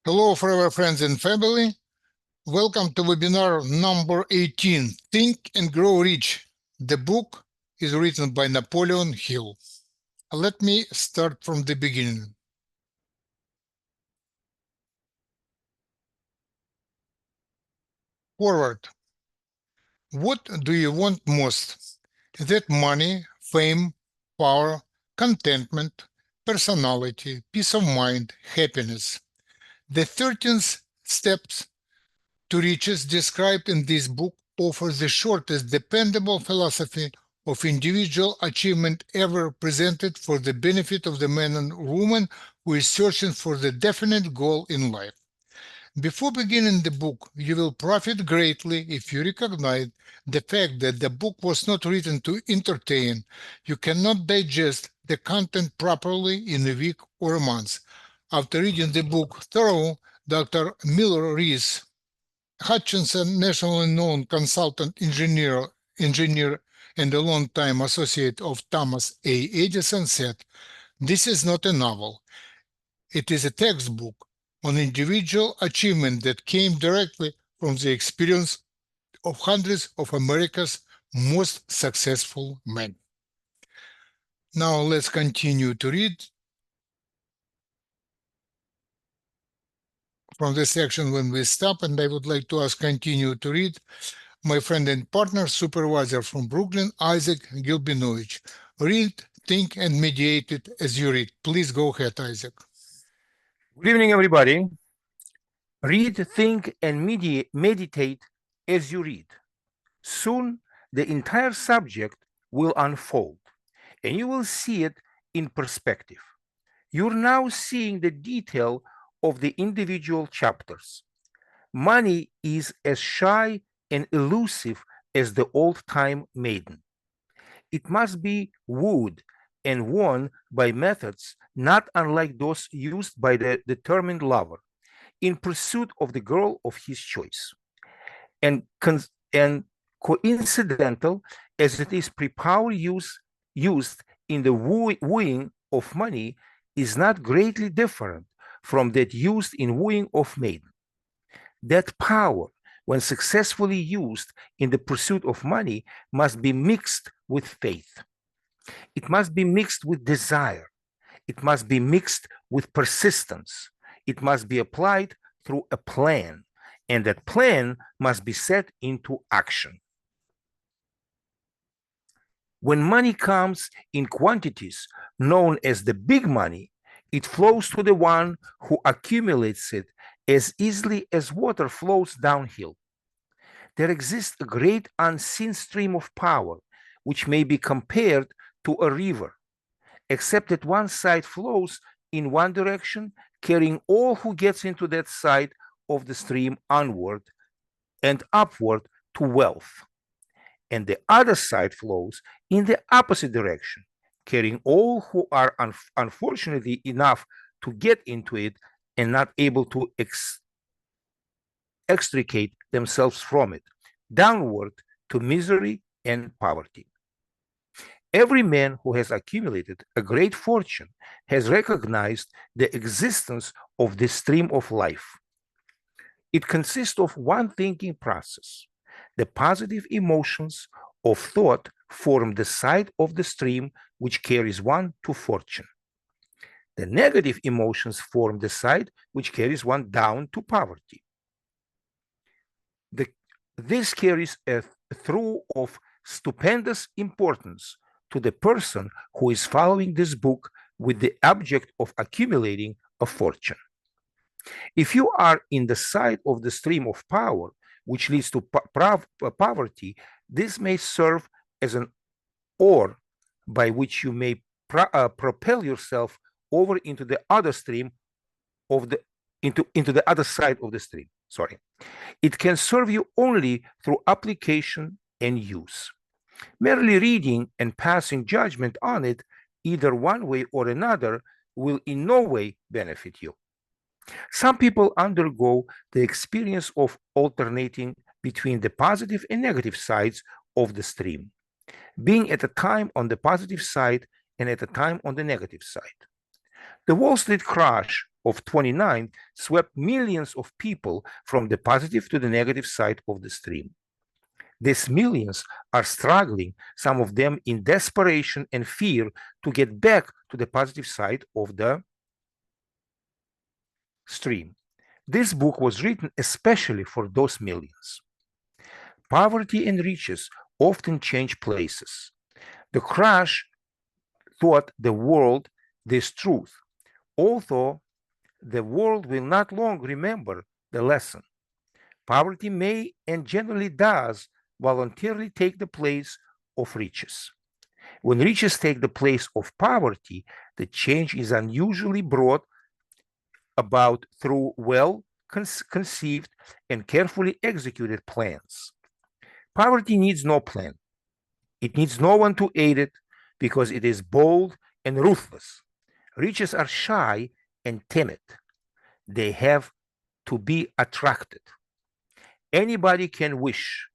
Hello, forever friends and family. Welcome to webinar number 18, Think and Grow Rich. The book is written by Napoleon Hill. Let me start from the beginning. Forward. What do you want most? Is that money, fame, power, contentment, personality, peace of mind, happiness? The 13 steps to riches described in this book offers the shortest dependable philosophy of individual achievement ever presented for the benefit of the man and woman who is searching for the definite goal in life. Before beginning the book, you will profit greatly if you recognize the fact that the book was not written to entertain. You cannot digest the content properly in a week or a month. After reading the book thorough, Dr. Miller Rees Hutchinson, nationally known consultant engineer and a long-time associate of Thomas A. Edison, said, "This is not a novel. It is a textbook on individual achievement that came directly from the experience of hundreds of America's most successful men." Now let's continue to read from the section when we stop, and I would like to ask continue to read my friend and partner, supervisor from Brooklyn, Isaac Gilbinovich. Read, think, and mediate it as you read. Please go ahead, Isaac. Good evening, everybody. Read, think, and meditate as you read. Soon, the entire subject will unfold, and you will see it in perspective. You're now seeing the detail of the individual chapters. Money is as shy and elusive as the old-time maiden. It must be wooed and won by methods not unlike those used by the determined lover in pursuit of the girl of his choice. And coincidental as it is, pre-power used in the wooing of money is not greatly different from that used in wooing of maiden. That power, when successfully used in the pursuit of money, must be mixed with faith. It must be mixed with desire. It must be mixed with persistence. It must be applied through a plan, and that plan must be set into action. When money comes in quantities known as the big money, it flows to the one who accumulates it as easily as water flows downhill. There exists a great unseen stream of power, which may be compared to a river, except that one side flows in one direction, carrying all who gets into that side of the stream onward and upward to wealth. And the other side flows in the opposite direction, carrying all who are unfortunately enough to get into it and not able to extricate themselves from it, downward to misery and poverty. Every man who has accumulated a great fortune has recognized the existence of this stream of life. It consists of one thinking process. The positive emotions of thought form the side of the stream which carries one to fortune. The negative emotions form the side which carries one down to poverty. This carries a through of stupendous importance to the person who is following this book with the object of accumulating a fortune. If you are in the side of the stream of power, which leads to poverty, this may serve as an oar by which you may propel yourself over into the other stream of the into the other side of the stream. Sorry. It can serve you only through application and use. Merely reading and passing judgment on it, either one way or another, will in no way benefit you. Some people undergo the experience of alternating between the positive and negative sides of the stream, being at a time on the positive side and at a time on the negative side. The Wall Street crash of 29 swept millions of people from the positive to the negative side of the stream. These millions are struggling, some of them in desperation and fear, to get back to the positive side of the stream. This book was written especially for those millions. Poverty and riches often change places. The crash taught the world this truth, although the world will not long remember the lesson. Poverty may and generally does voluntarily take the place of riches. When riches take the place of poverty, the change is unusually brought about through well-conceived and carefully executed plans. Poverty needs no plan. It needs no one to aid it because it is bold and ruthless. Riches are shy and timid. They have to be attracted. Anybody can wish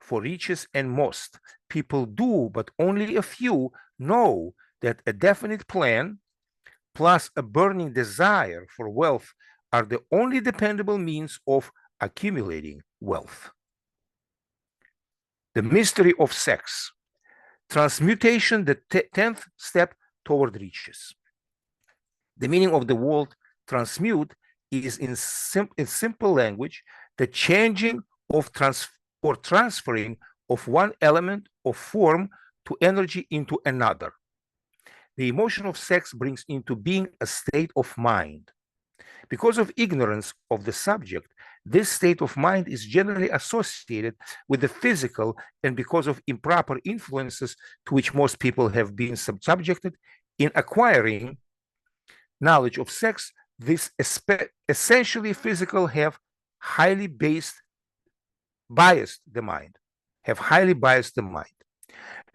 for riches, and most people do, but only a few know that a definite plan plus a burning desire for wealth are the only dependable means of accumulating wealth. The mystery of sex. Transmutation, the 10th step toward riches. The meaning of the word transmute is in simple language the changing of or transferring of one element of form to energy into another. The emotion of sex brings into being a state of mind. Because of ignorance of the subject, this state of mind is generally associated with the physical, and because of improper influences to which most people have been subjected in acquiring knowledge of sex, this essentially physical have highly biased the mind.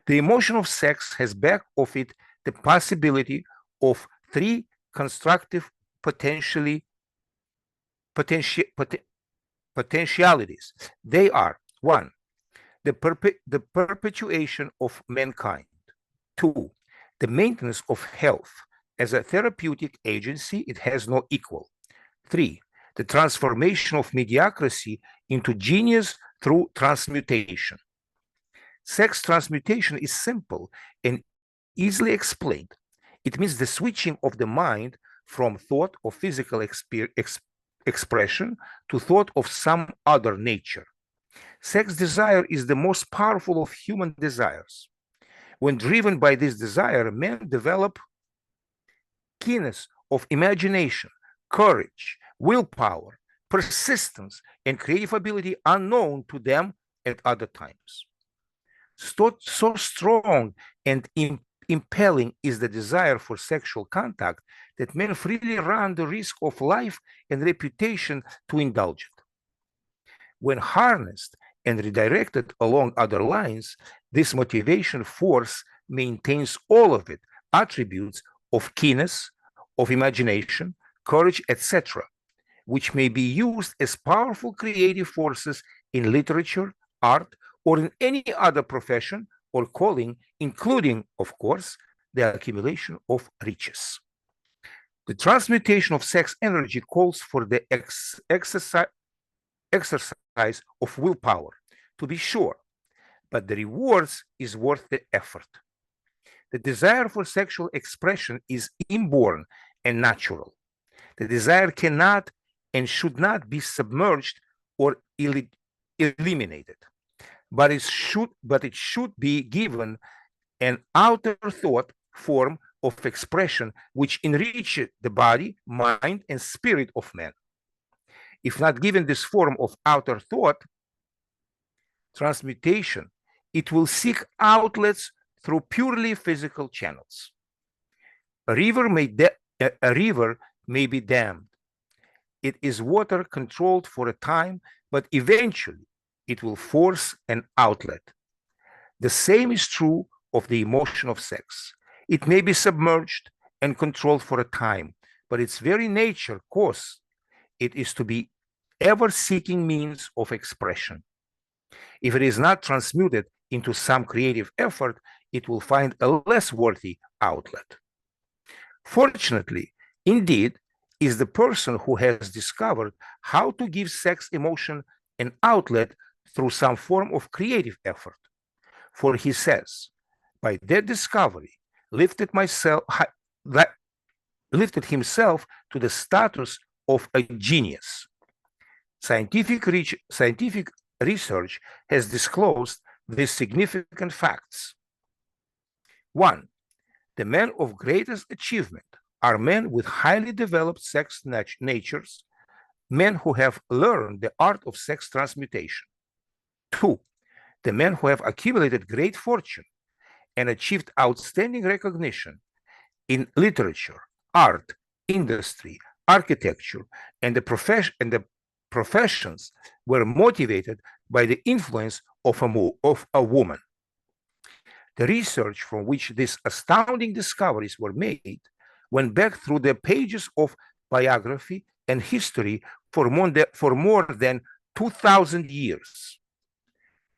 The emotion of sex has back of it the possibility of three constructive potentialities. They are: one, the perpetuation of mankind; two, the maintenance of health. As a therapeutic agency, it has no equal. Three, the transformation of mediocrity into genius through transmutation. Sex transmutation is simple and easily explained. It means the switching of the mind from thought of physical expression to thought of some other nature. Sex desire is the most powerful of human desires. When driven by this desire, men develop keenness of imagination, courage, willpower, persistence, and creative ability unknown to them at other times. So strong and impelling is the desire for sexual contact that men freely run the risk of life and reputation to indulge it. When harnessed and redirected along other lines, this motivation force maintains all of it attributes of keenness, of imagination, courage, etc., which may be used as powerful creative forces in literature, art, or in any other profession or calling, including, of course, the accumulation of riches. The transmutation of sex energy calls for the exercise of willpower, to be sure, but the rewards is worth the effort. The desire for sexual expression is inborn and natural. The desire cannot and should not be submerged or eliminated, but it should be given an outer thought form of expression which enriches the body, mind, and spirit of man. If not given this form of outer thought transmutation, it will seek outlets through purely physical channels. A river may be dammed. It is water controlled for a time, but eventually it will force an outlet. The same is true of the emotion of sex. It may be submerged and controlled for a time, but its very nature causes it is to be ever seeking means of expression. If it is not transmuted into some creative effort, it will find a less worthy outlet. Fortunately, indeed, is the person who has discovered how to give sex emotion an outlet through some form of creative effort. For he says, by that discovery, lifted himself to the status of a genius. Scientific research has disclosed these significant facts. 1. The men of greatest achievement are men with highly developed sex natures, men who have learned the art of sex transmutation. 2. The men who have accumulated great fortune and achieved outstanding recognition in literature, art, industry, architecture, and the professions were motivated by the influence of a woman. The research from which these astounding discoveries were made went back through the pages of biography and history for more than 2,000 years.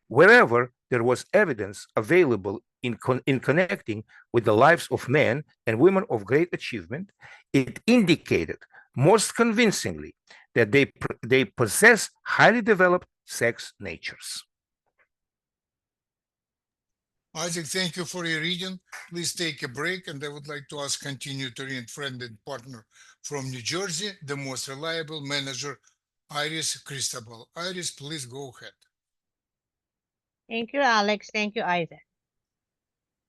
Wherever there was evidence available in connecting with the lives of men and women of great achievement, it indicated most convincingly that they possess highly developed sex natures. Isaac, thank you for your reading. Please take a break, and I would like to ask continue to read friend and partner from New Jersey, the most reliable manager, Iris Cristobal. Iris, please go ahead. Thank you, Alex. Thank you, Isaac.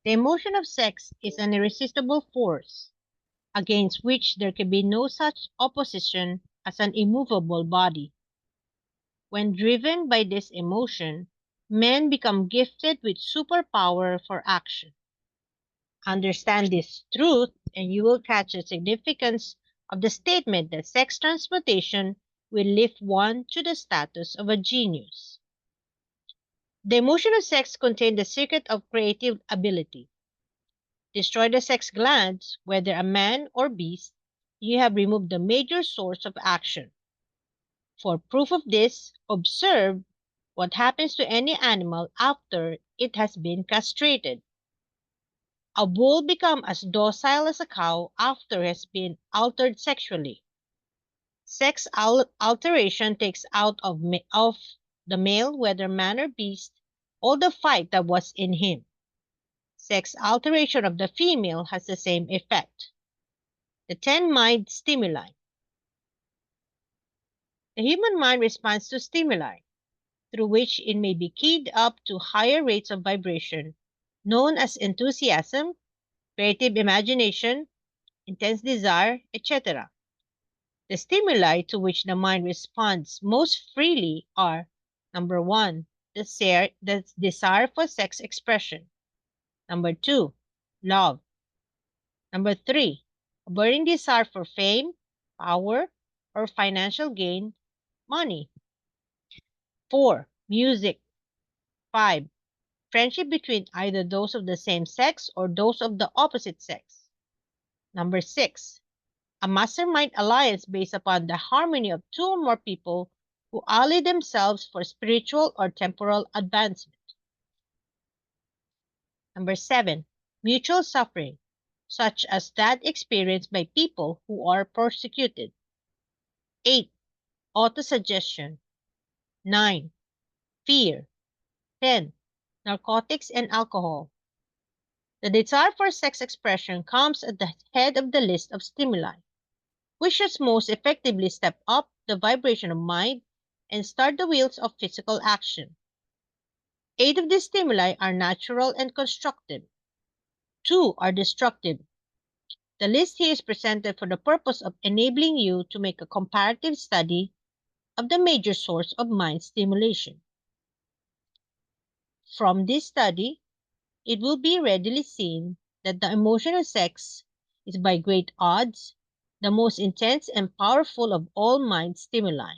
The emotion of sex is an irresistible force against which there can be no such opposition as an immovable body. When driven by this emotion, men become gifted with superpower for action. Understand this truth, and you will catch the significance of the statement that sex transmutation will lift one to the status of a genius. The emotion of sex contains the secret of creative ability. Destroy the sex glands, whether a man or beast, you have removed the major source of action. For proof of this, observe what happens to any animal after it has been castrated. A bull becomes as docile as a cow after it has been altered sexually. Sex alteration takes out of the male, whether man or beast, all the fight that was in him. Sex alteration of the female has the same effect. The 10 mind stimuli. The human mind responds to stimuli, through which it may be keyed up to higher rates of vibration, known as enthusiasm, creative imagination, intense desire, etc. The stimuli to which the mind responds most freely are: number 1, the desire for sex expression; number 2, love; number 3, a burning desire for fame, power, or financial gain, money; 4, music; 5, friendship between either those of the same sex or those of the opposite sex; number 6, a mastermind alliance based upon the harmony of 2 or more people who ally themselves for spiritual or temporal advancement; number 7, mutual suffering, such as that experienced by people who are persecuted; 8, autosuggestion; 9, fear; 10, narcotics and alcohol. The desire for sex expression comes at the head of the list of stimuli, which should most effectively step up the vibration of mind and start the wheels of physical action. 8 of these stimuli are natural and constructive. 2 are destructive. The list here is presented for the purpose of enabling you to make a comparative study of the major source of mind stimulation. From this study, it will be readily seen that the emotion of sex is by great odds the most intense and powerful of all mind stimuli.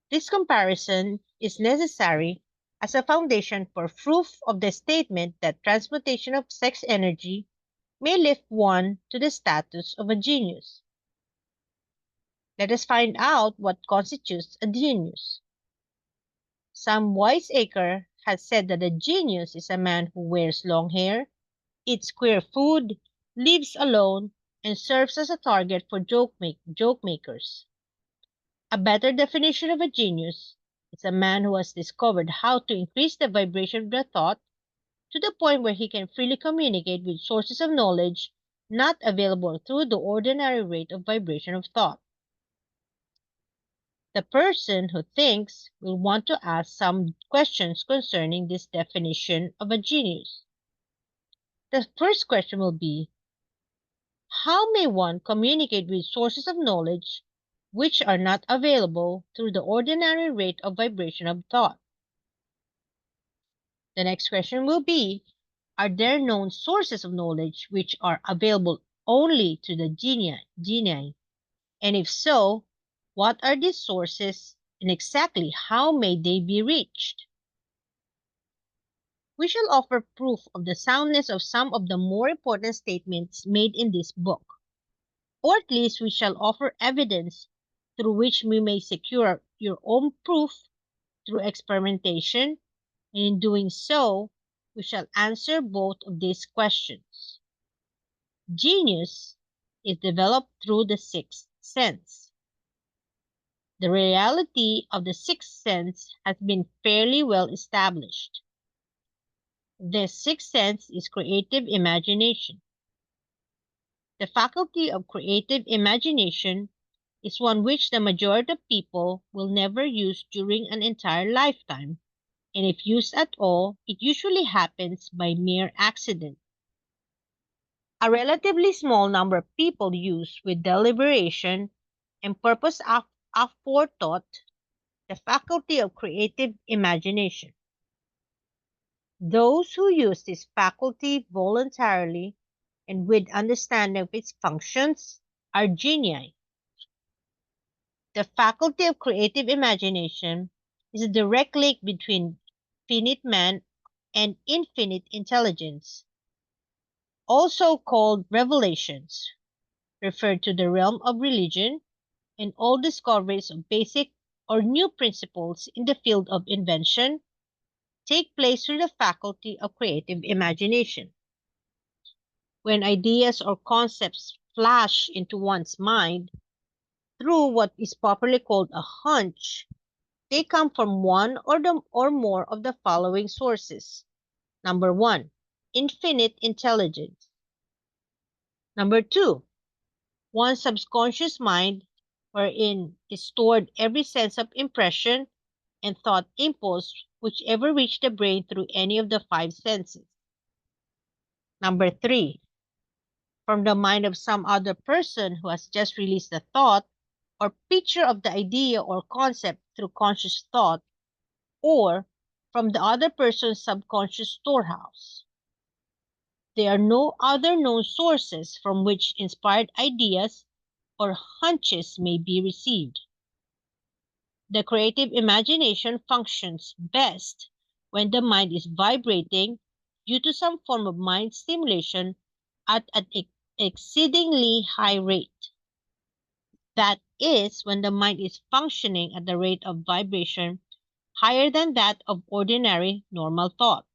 This comparison is necessary as a foundation for proof of the statement that transmutation of sex energy may lift one to the status of a genius. Let us find out what constitutes a genius. Sam Wiseacre has said that a genius is a man who wears long hair, eats queer food, lives alone, and serves as a target for joke makers. A better definition of a genius is a man who has discovered how to increase the vibration of the thought to the point where he can freely communicate with sources of knowledge not available through the ordinary rate of vibration of thought. The person who thinks will want to ask some questions concerning this definition of a genius. The first question will be, how may one communicate with sources of knowledge which are not available through the ordinary rate of vibration of thought? The next question will be, are there known sources of knowledge which are available only to the genii? And if so, what are these sources and exactly how may they be reached? We shall offer proof of the soundness of some of the more important statements made in this book, or at least we shall offer evidence through which we may secure your own proof through experimentation, and in doing so, we shall answer both of these questions. Genius is developed through the sixth sense. The reality of the sixth sense has been fairly well established. The sixth sense is creative imagination. The faculty of creative imagination is one which the majority of people will never use during an entire lifetime, and if used at all, it usually happens by mere accident. A relatively small number of people use with deliberation and purpose aforethought the faculty of creative imagination. Those who use this faculty voluntarily and with understanding of its functions are genii. The faculty of creative imagination is a direct link between finite man and infinite intelligence, also called revelations, referred to the realm of religion, and all discoveries of basic or new principles in the field of invention take place through the faculty of creative imagination. When ideas or concepts flash into one's mind through what is popularly called a hunch, they come from one or more of the following sources. Number one, infinite intelligence. Number two, one's subconscious mind, wherein is stored every sense of impression and thought impulse whichever reach the brain through any of the five senses. Number three, from the mind of some other person who has just released a thought or picture of the idea or concept through conscious thought, or from the other person's subconscious storehouse. There are no other known sources from which inspired ideas or hunches may be received. The creative imagination functions best when the mind is vibrating due to some form of mind stimulation at an exceedingly high rate. That is, when the mind is functioning at the rate of vibration higher than that of ordinary normal thought.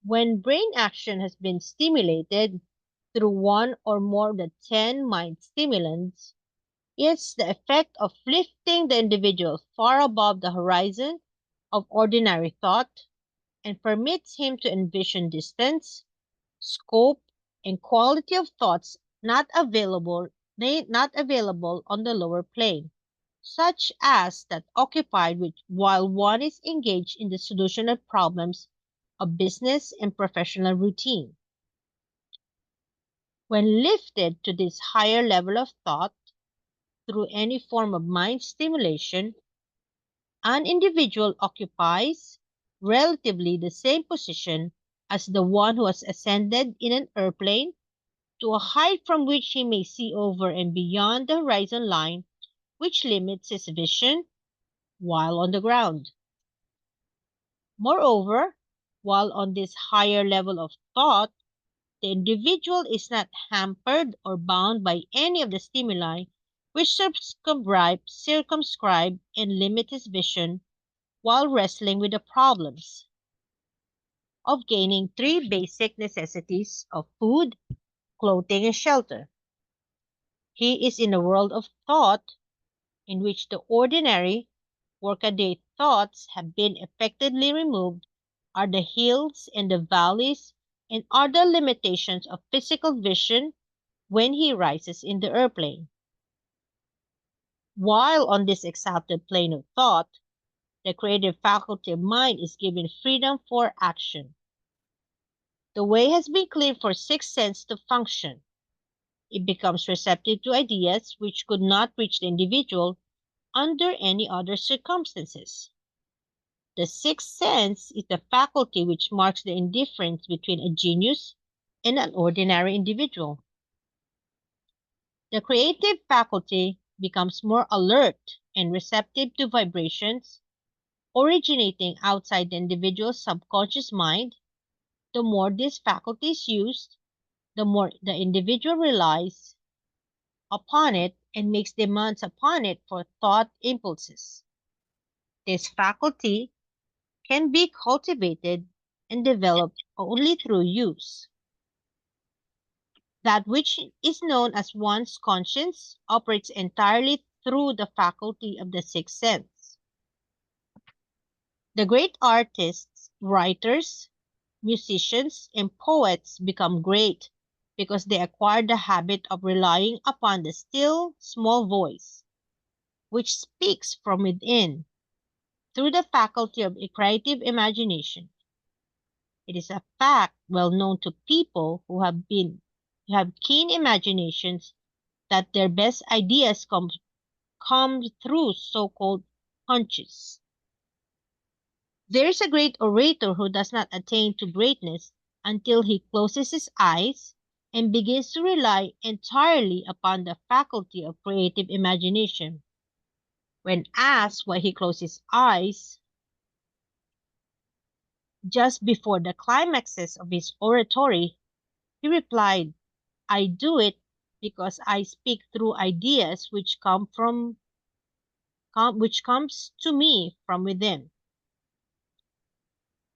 When brain action has been stimulated through one or more of the 10 mind stimulants, it's the effect of lifting the individual far above the horizon of ordinary thought and permits him to envision distance, scope, and quality of thoughts not available on the lower plane, such as that occupied with while one is engaged in the solution of problems of business and professional routine. When lifted to this higher level of thought through any form of mind stimulation, an individual occupies relatively the same position as the one who has ascended in an airplane to a height from which he may see over and beyond the horizon line which limits his vision while on the ground. Moreover, while on this higher level of thought, the individual is not hampered or bound by any of the stimuli which circumscribe and limit his vision while wrestling with the problems. of gaining three basic necessities of food, clothing, and shelter. He is in a world of thought in which the ordinary, workaday thoughts have been effectively removed are the hills and the valleys and other limitations of physical vision when he rises in the airplane. While on this exalted plane of thought, the creative faculty of mind is given freedom for action. The way has been cleared for sixth sense to function. It becomes receptive to ideas which could not reach the individual under any other circumstances. The sixth sense is the faculty which marks the indifference between a genius and an ordinary individual. The creative faculty becomes more alert and receptive to vibrations originating outside the individual's subconscious mind. The more this faculty is used, the more the individual relies upon it and makes demands upon it for thought impulses. This faculty can be cultivated and developed only through use. That which is known as one's conscience operates entirely through the faculty of the sixth sense. The great artists, writers, musicians, and poets become great because they acquire the habit of relying upon the still, small voice, which speaks from within through the faculty of a creative imagination. It is a fact well known to people who have keen imaginations that their best ideas come through so-called hunches. There is a great orator who does not attain to greatness until he closes his eyes and begins to rely entirely upon the faculty of creative imagination. When asked why he closed his eyes just before the climaxes of his oratory, he replied, "I do it because I speak through ideas which comes to me from within."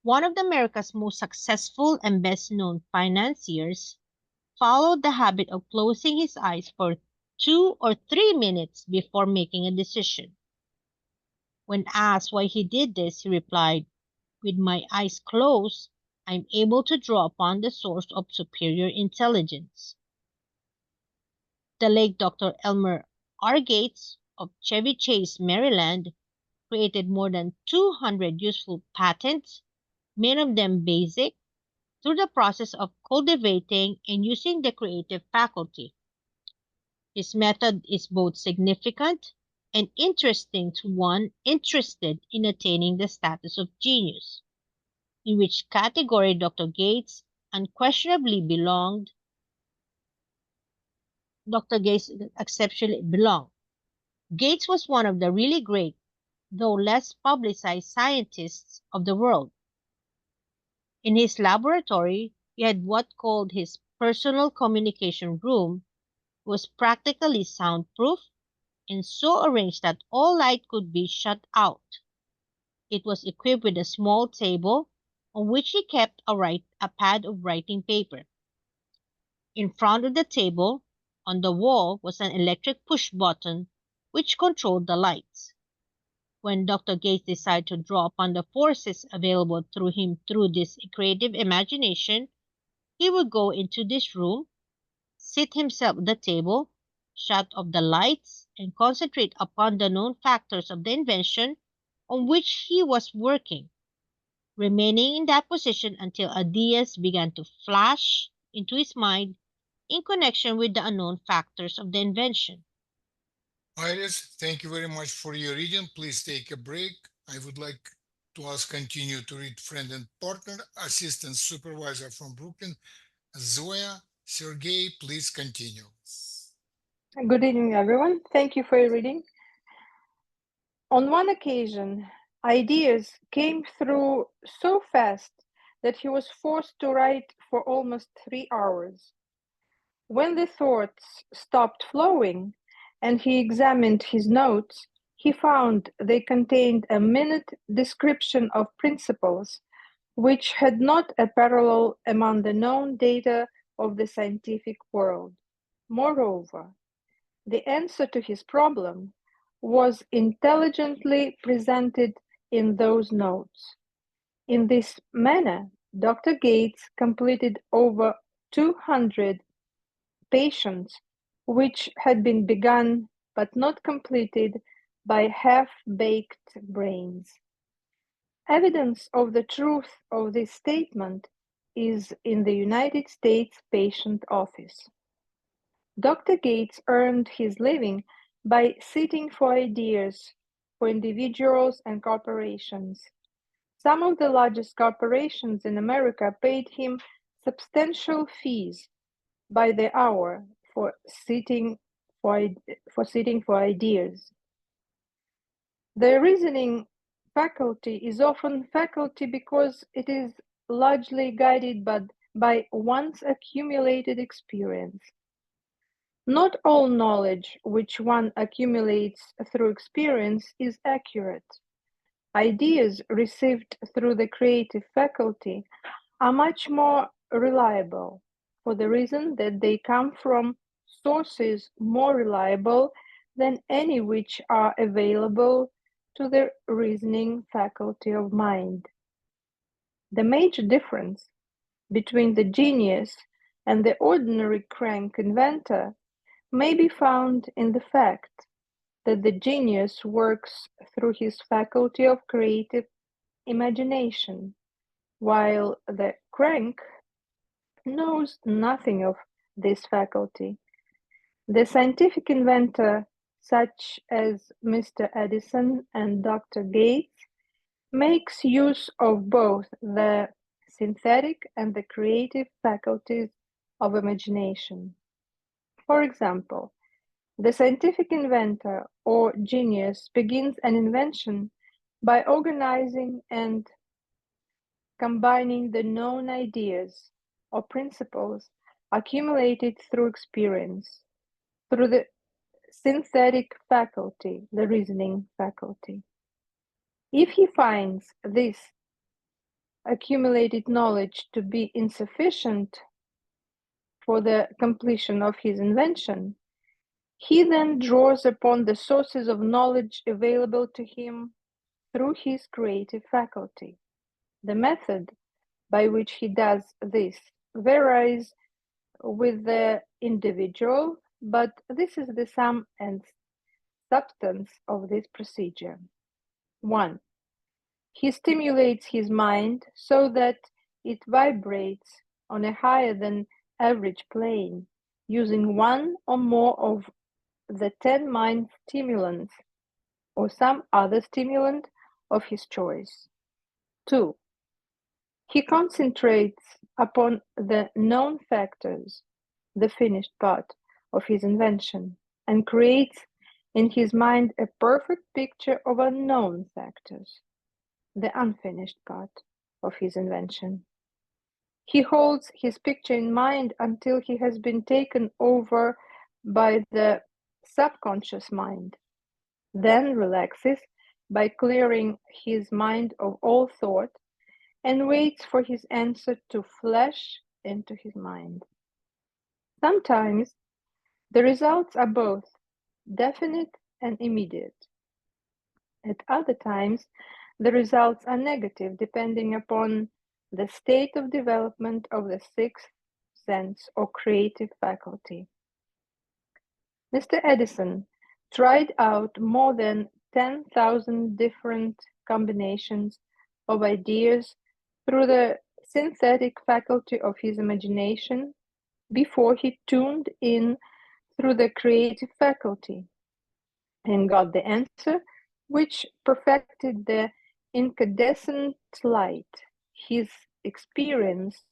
One of America's most successful and best-known financiers followed the habit of closing his eyes for 2 or 3 minutes before making a decision. When asked why he did this, he replied, "With my eyes closed, I am able to draw upon the source of superior intelligence." The late Dr. Elmer R. Gates of Chevy Chase, Maryland, created more than 200 useful patents, many of them basic, through the process of cultivating and using the creative faculty. His method is both significant and interesting to one interested in attaining the status of genius, in which category Dr. Gates unquestionably belonged. Dr. Gates exceptionally belonged. Gates was one of the really great, though less publicized scientists of the world. In his laboratory, he had what called his personal communication room, was practically soundproof and so arranged that all light could be shut out. It was equipped with a small table on which he kept a pad of writing paper. In front of the table, on the wall, was an electric push button which controlled the lights. When Dr. Gates decided to draw upon the forces available through him through this creative imagination, he would go into this room, seat himself at the table, shut off the lights, and concentrate upon the known factors of the invention on which he was working, remaining in that position until ideas began to flash into his mind in connection with the unknown factors of the invention. Iris, thank you very much for your reading. Please take a break. I would like to ask continue to read friend and partner, assistant supervisor from Brooklyn, Zoya. Sergey, please continue. Good evening, everyone. Thank you for your reading. On one occasion, ideas came through so fast that he was forced to write for almost 3 hours. When the thoughts stopped flowing and he examined his notes, he found they contained a minute description of principles which had not a parallel among the known data of the scientific world. Moreover, the answer to his problem was intelligently presented in those notes. In this manner, Dr. Gates completed over 200 patients which had been begun but not completed by half-baked brains. Evidence of the truth of this statement is in the United States Patent Office. Dr. Gates earned his living by seeking for ideas for individuals and corporations. Some of the largest corporations in America paid him substantial fees by the hour for seeking for ideas. The reasoning faculty is often faculty because it is largely guided by one's accumulated experience. Not all knowledge which one accumulates through experience is accurate. Ideas received through the creative faculty are much more reliable for the reason that they come from sources more reliable than any which are available to the reasoning faculty of mind. The major difference between the genius and the ordinary crank inventor may be found in the fact that the genius works through his faculty of creative imagination, while the crank knows nothing of this faculty. The scientific inventor, such as Mr. Edison and Dr. Gates, makes use of both the synthetic and the creative faculties of imagination. For example, the scientific inventor or genius begins an invention by organizing and combining the known ideas or principles accumulated through experience, through the synthetic faculty, the reasoning faculty. If he finds this accumulated knowledge to be insufficient for the completion of his invention, he then draws upon the sources of knowledge available to him through his creative faculty. The method by which he does this varies with the individual, but this is the sum and substance of this procedure. 1. He stimulates his mind so that it vibrates on a higher than average plane, using one or more of the 10 mind stimulants or some other stimulant of his choice. 2. He concentrates upon the known factors, the finished part of his invention, and creates in his mind a perfect picture of unknown factors, the unfinished part of his invention. He holds his picture in mind until he has been taken over by the subconscious mind, then relaxes by clearing his mind of all thought and waits for his answer to flash into his mind. Sometimes the results are both definite and immediate. At other times, the results are negative depending upon the state of development of the sixth sense or creative faculty. Mr. Edison tried out more than 10,000 different combinations of ideas through the synthetic faculty of his imagination before he tuned in through the creative faculty and got the answer which perfected the incandescent light. His experience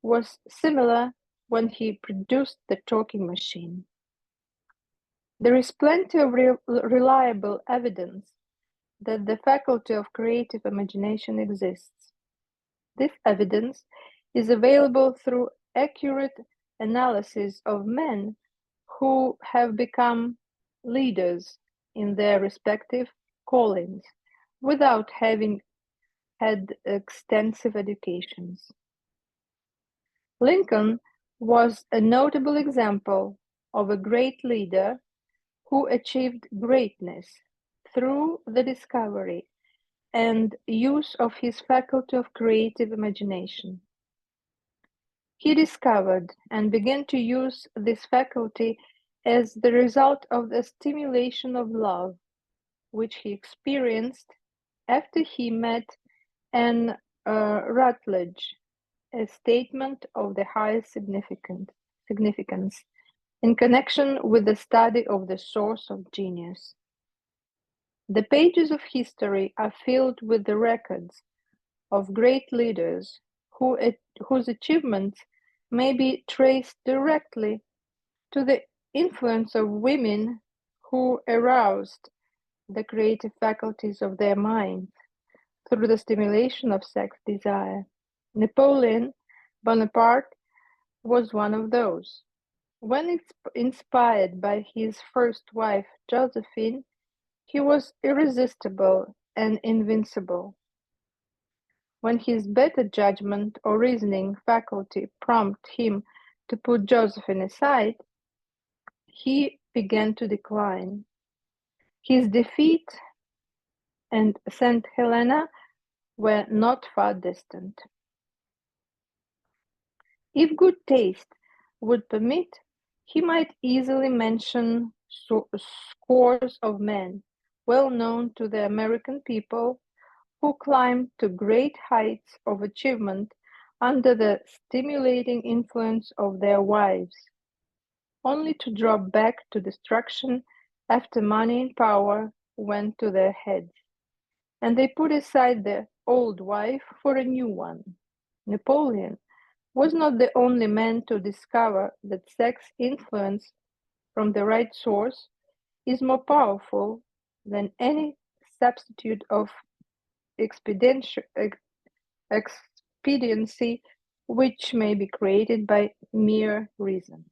was similar when he produced the talking machine. There is plenty of reliable evidence that the faculty of creative imagination exists. This evidence is available through accurate analysis of men who have become leaders in their respective callings without having had extensive educations. Lincoln was a notable example of a great leader who achieved greatness through the discovery and use of his faculty of creative imagination. He discovered and began to use this faculty as the result of the stimulation of love, which he experienced after he met Anne Rutledge, a statement of the highest significance in connection with the study of the source of genius. The pages of history are filled with the records of great leaders whose achievements may be traced directly to the influence of women who aroused the creative faculties of their minds through the stimulation of sex desire. Napoleon Bonaparte was one of those. When inspired by his first wife, Josephine, he was irresistible and invincible. When his better judgment or reasoning faculty prompted him to put Josephine aside, he began to decline. His defeat and St. Helena were not far distant. If good taste would permit, he might easily mention scores of men, well known to the American people, who climbed to great heights of achievement under the stimulating influence of their wives, only to drop back to destruction after money and power went to their heads, and they put aside the old wife for a new one. Napoleon was not the only man to discover that sex influence from the right source is more powerful than any substitute of expediency which may be created by mere reason.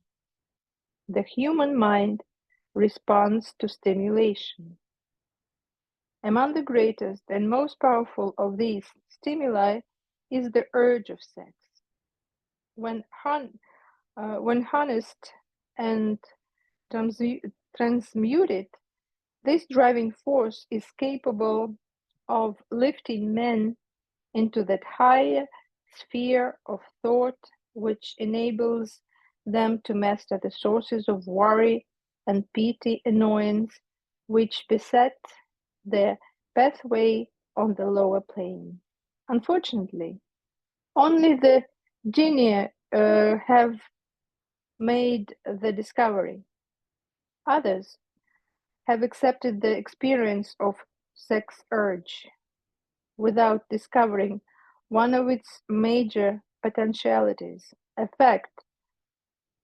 The human mind responds to stimulation. Among the greatest and most powerful of these stimuli is the urge of sex. When harnessed and transmuted, this driving force is capable of lifting men into that higher sphere of thought which enables them to master the sources of worry and petty annoyance which beset their pathway on the lower plane. Unfortunately, only the genii have made the discovery. Others have accepted the experience of sex urge without discovering one of its major potentialities, a fact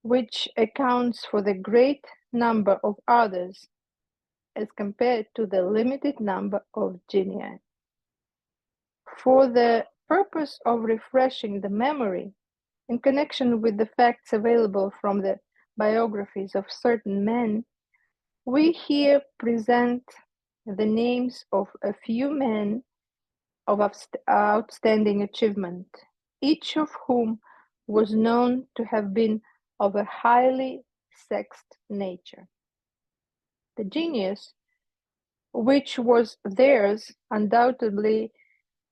which accounts for the great number of others as compared to the limited number of genii. For the purpose of refreshing the memory in connection with the facts available from the biographies of certain men, we here present the names of a few men of outstanding achievement, each of whom was known to have been of a highly sexed nature. The genius which was theirs undoubtedly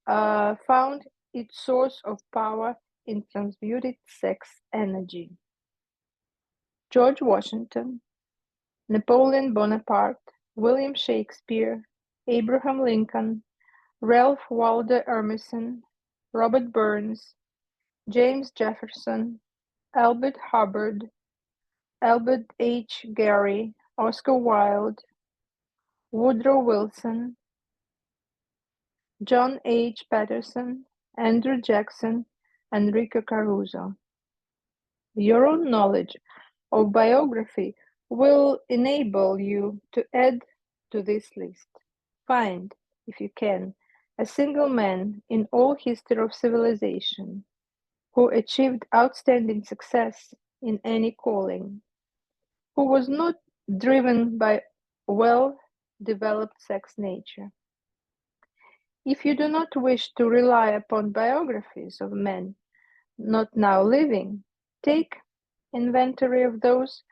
found its source of power in transmuted sex energy. George Washington, Napoleon Bonaparte, William Shakespeare, Abraham Lincoln, Ralph Waldo Emerson, Robert Burns, James Jefferson, Albert Hubbard, Albert H. Gary, Oscar Wilde, Woodrow Wilson, John H. Patterson, Andrew Jackson, Enrico Caruso. Your own knowledge of biography will enable you to add to this list. Find, if you can, a single man in all history of civilization who achieved outstanding success in any calling, who was not driven by well-developed sex nature. If you do not wish to rely upon biographies of men not now living, take inventory of those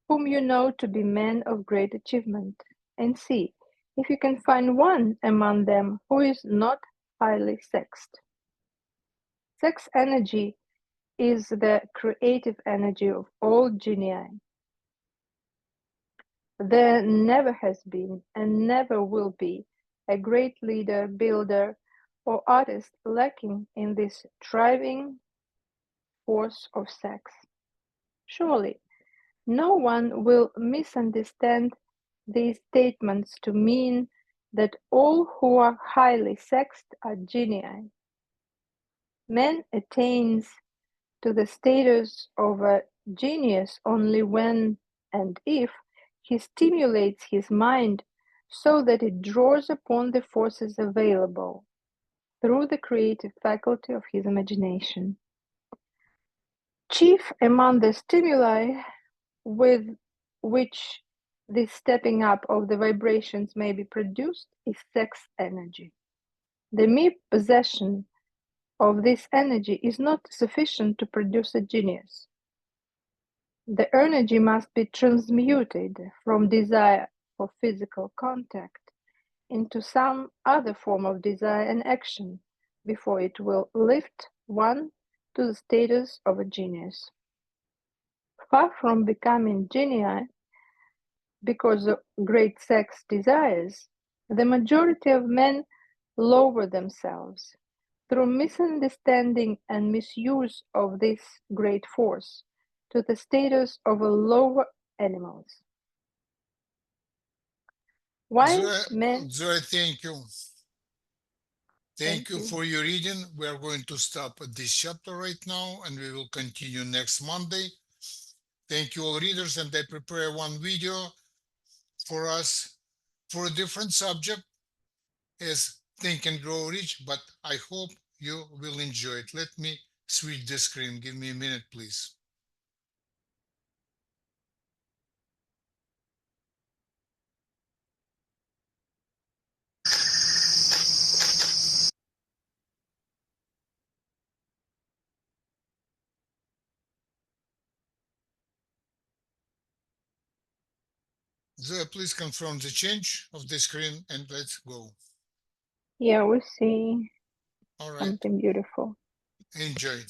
whom you know to be men of great achievement, and see if you can find one among them who is not highly sexed. Sex energy is the creative energy of all genii. There never has been and never will be a great leader, builder, or artist lacking in this driving force of sex. Surely, no one will misunderstand these statements to mean that all who are highly sexed are genii. Man attains to the status of a genius only when and if he stimulates his mind so that it draws upon the forces available through the creative faculty of his imagination. Chief among the stimuli with which this stepping up of the vibrations may be produced is sex energy. The mere possession of this energy is not sufficient to produce a genius. The energy must be transmuted from desire for physical contact into some other form of desire and action before it will lift one to the status of a genius. Far from becoming genii because of great sex desires, the majority of men lower themselves through misunderstanding and misuse of this great force to the status of lower animals. While men, Zoe, thank you. thank Thank you you. for your reading. We are going to stop at this chapter right now, and we will continue next Monday. Thank you, all readers, and I prepare one video for us for a different subject as Think and Grow Rich, but I hope you will enjoy it. Let me switch the screen. Give me a minute, please. Zoe, please confirm the change of the screen and let's go. Yeah, we see All right, something beautiful. enjoy.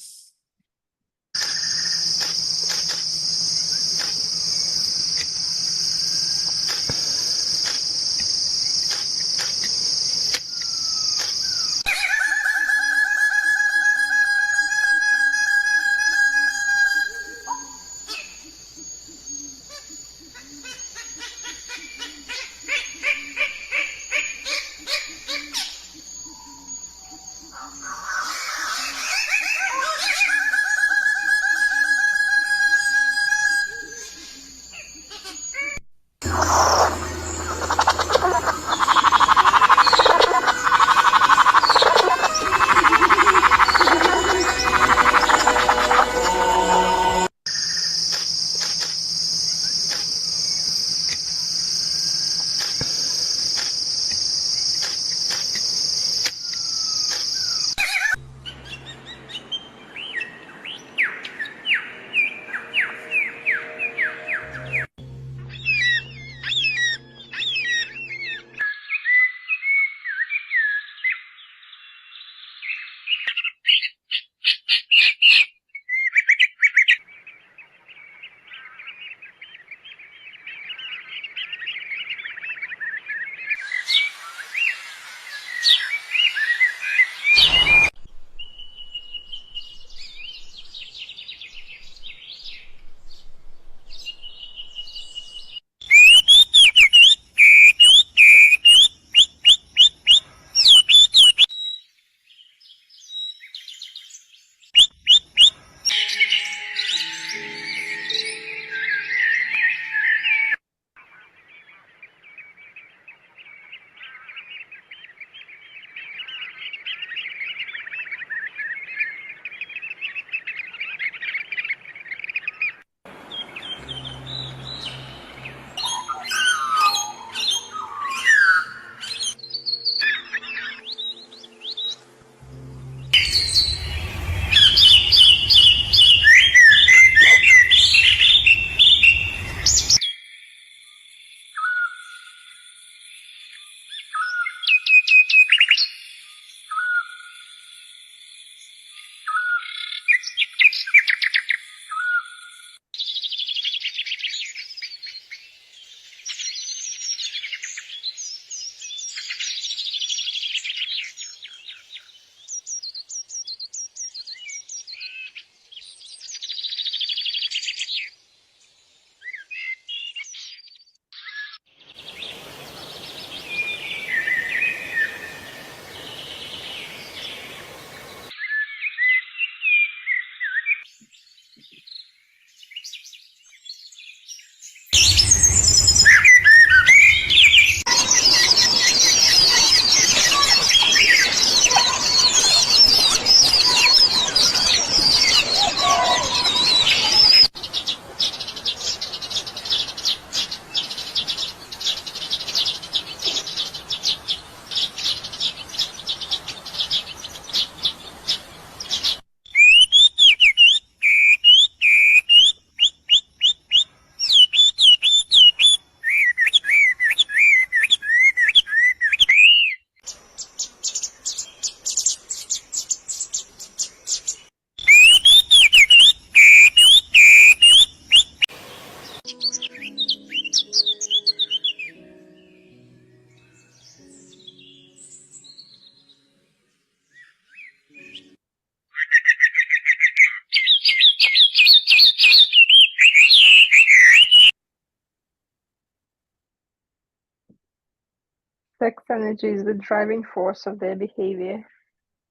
Sex energy is the driving force of their behavior.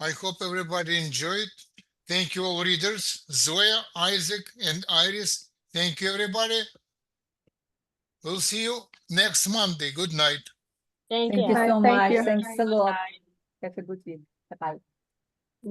I hope everybody enjoyed. Thank you all readers, Zoya, Isaac, and Iris. Thank you everybody. We'll see you next Monday. Good night. Thank Thank you. you so Thank much. you. Thanks a lot. Have a good week. Bye-bye.